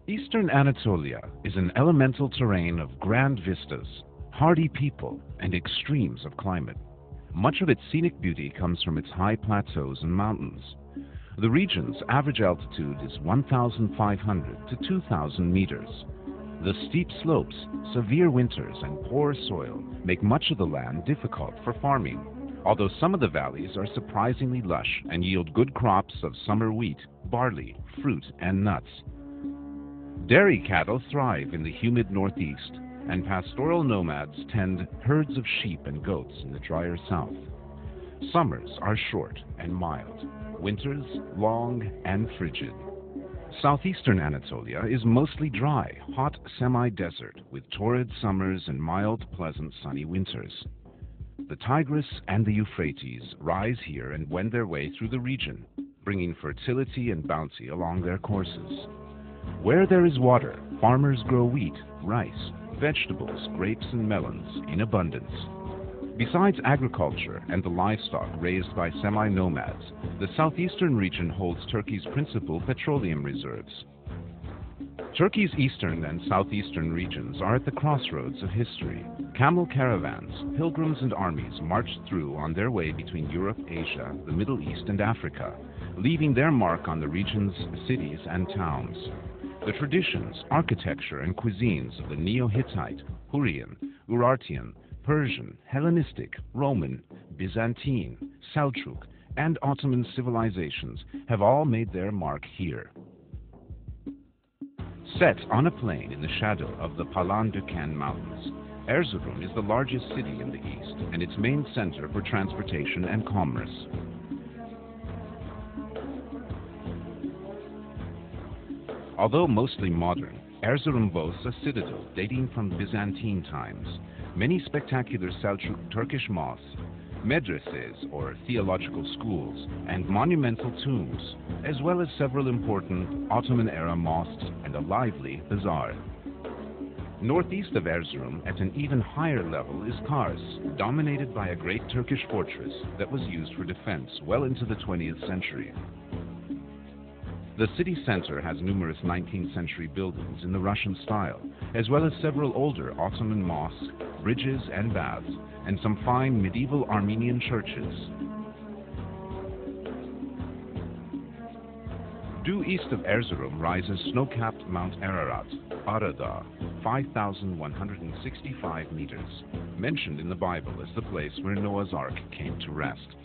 Eastern Anatolia is an elemental terrain of grand vistas, hardy people, and extremes of climate. Much of its scenic beauty comes from its high plateaus and mountains. The region's average altitude is 1,500 to 2,000 meters. The steep slopes, severe winters, and poor soil make much of the land difficult for farming, although some of the valleys are surprisingly lush and yield good crops of summer wheat, barley, fruit, and nuts. Dairy cattle thrive in the humid northeast, and pastoral nomads tend herds of sheep and goats in the drier south. Summers are short and mild, winters long and frigid. Southeastern Anatolia is mostly dry, hot semi-desert with torrid summers and mild, pleasant sunny winters. The Tigris and the Euphrates rise here and wend their way through the region, bringing fertility and bounty along their courses. Where there is water, farmers grow wheat, rice, vegetables, grapes, and melons in abundance. Besides agriculture and the livestock raised by semi-nomads, the southeastern region holds Turkey's principal petroleum reserves. Turkey's eastern and southeastern regions are at the crossroads of history. Camel caravans, pilgrims, and armies marched through on their way between Europe, Asia, the Middle East, and Africa, leaving their mark on the region's cities and towns. The traditions, architecture, and cuisines of the Neo-Hittite, Hurrian, Urartian, Persian, Hellenistic, Roman, Byzantine, Seljuk, and Ottoman civilizations have all made their mark here. Set on a plain in the shadow of the Palandöken Mountains, Erzurum is the largest city in the east and its main center for transportation and commerce. Although mostly modern, Erzurum boasts a citadel dating from Byzantine times, many spectacular Seljuk Turkish mosques, medreses or theological schools, and monumental tombs, as well as several important Ottoman-era mosques and a lively bazaar. Northeast of Erzurum, at an even higher level, is Kars, dominated by a great Turkish fortress that was used for defense well into the 20th century. The city center has numerous 19th century buildings in the Russian style, as well as several older Ottoman mosques, bridges and baths, and some fine medieval Armenian churches. Due east of Erzurum rises snow-capped Mount Ararat, Arada, 5,165 meters, mentioned in the Bible as the place where Noah's Ark came to rest.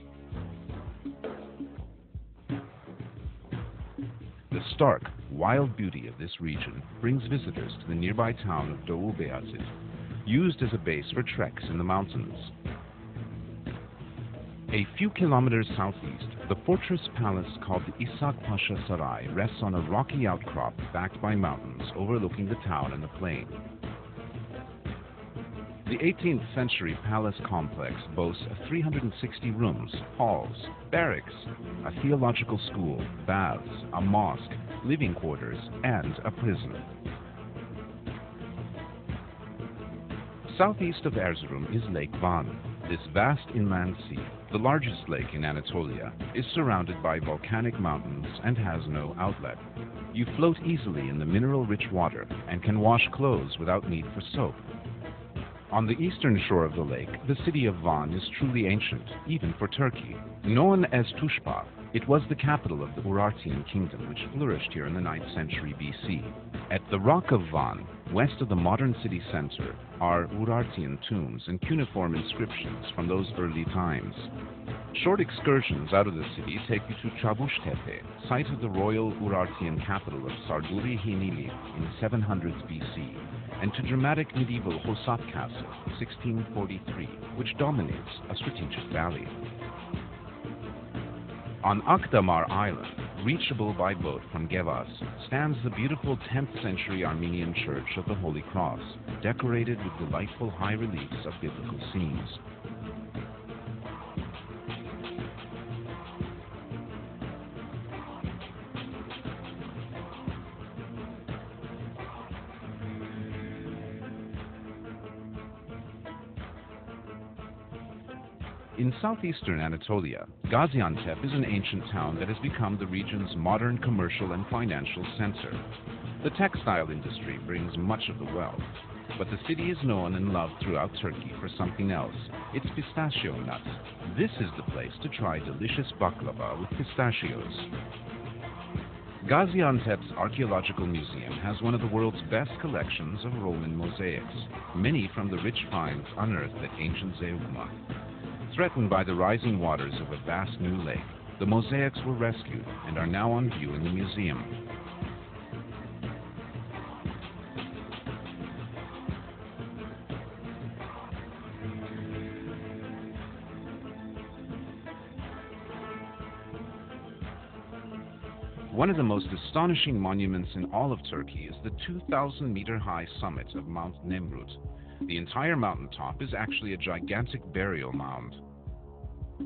The stark, wild beauty of this region brings visitors to the nearby town of Doğu Beyazıt, used as a base for treks in the mountains. A few kilometers southeast, the fortress palace called the İshak Pasha Saray rests on a rocky outcrop backed by mountains overlooking the town and the plain. The 18th century palace complex boasts 360 rooms, halls, barracks, a theological school, baths, a mosque, living quarters, and a prison. Southeast of Erzurum is Lake Van. This vast inland sea, the largest lake in Anatolia, is surrounded by volcanic mountains and has no outlet. You float easily in the mineral-rich water and can wash clothes without need for soap. On the eastern shore of the lake, the city of Van is truly ancient, even for Turkey. Known as Tushpa, it was the capital of the Urartian kingdom, which flourished here in the 9th century BC. At the Rock of Van, west of the modern city center, are Urartian tombs and cuneiform inscriptions from those early times. Short excursions out of the city take you to Çavuştepe, site of the royal Urartian capital of Sarduri Hinili in 700s BC, and to dramatic medieval Hosat Castle, 1643, which dominates a strategic valley. On Akdamar Island, reachable by boat from Gevas, stands the beautiful 10th century Armenian Church of the Holy Cross, decorated with delightful high reliefs of biblical scenes. In southeastern Anatolia, Gaziantep is an ancient town that has become the region's modern commercial and financial center. The textile industry brings much of the wealth, but the city is known and loved throughout Turkey for something else, its pistachio nuts. This is the place to try delicious baklava with pistachios. Gaziantep's Archaeological Museum has one of the world's best collections of Roman mosaics, many from the rich finds unearthed at ancient Zeugma. Threatened by the rising waters of a vast new lake, the mosaics were rescued and are now on view in the museum. One of the most astonishing monuments in all of Turkey is the 2,000-meter-high summit of Mount Nemrut. The entire mountaintop is actually a gigantic burial mound.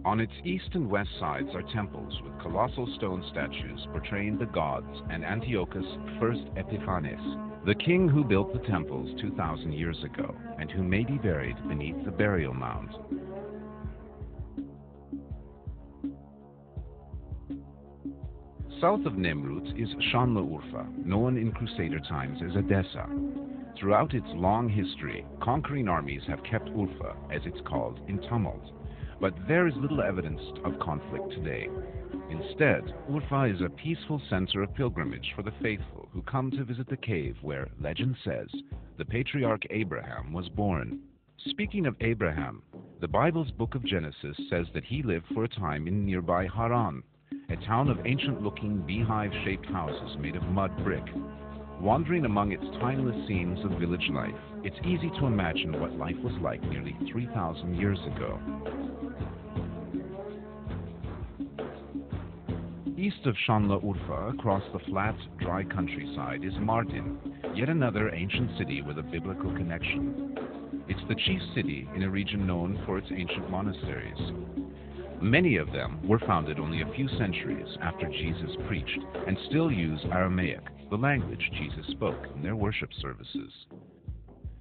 On its east and west sides are temples with colossal stone statues portraying the gods and Antiochus I Epiphanes, the king who built the temples 2,000 years ago and who may be buried beneath the burial mound. South of Nemrut is Şanlıurfa, known in Crusader times as Edessa. Throughout its long history, conquering armies have kept Urfa, as it's called, in tumult. But there is little evidence of conflict today. Instead, Urfa is a peaceful center of pilgrimage for the faithful who come to visit the cave where, legend says, the patriarch Abraham was born. Speaking of Abraham, the Bible's book of Genesis says that he lived for a time in nearby Haran, a town of ancient-looking beehive-shaped houses made of mud brick. Wandering among its timeless scenes of village life, it's easy to imagine what life was like nearly 3,000 years ago. East of Şanlıurfa, across the flat, dry countryside, is Mardin, yet another ancient city with a biblical connection. It's the chief city in a region known for its ancient monasteries. Many of them were founded only a few centuries after Jesus preached and still use Aramaic, the language Jesus spoke in their worship services.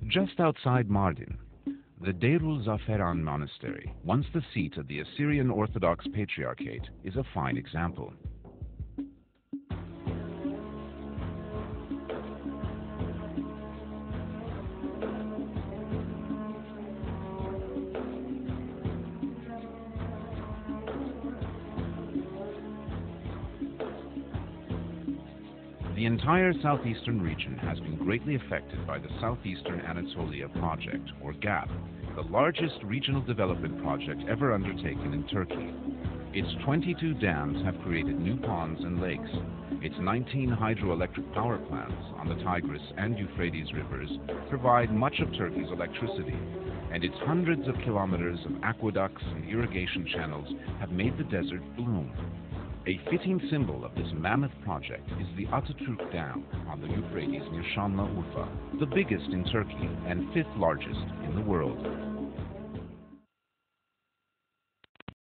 Just outside Mardin, the Deirul Zaferan Monastery, once the seat of the Assyrian Orthodox Patriarchate, is a fine example. The entire southeastern region has been greatly affected by the Southeastern Anatolia Project, or GAP, the largest regional development project ever undertaken in Turkey. Its 22 dams have created new ponds and lakes. Its 19 hydroelectric power plants on the Tigris and Euphrates rivers provide much of Turkey's electricity, and its hundreds of kilometers of aqueducts and irrigation channels have made the desert bloom. A fitting symbol of this mammoth project is the Atatürk Dam on the Euphrates near Şanlıurfa, the biggest in Turkey and fifth largest in the world.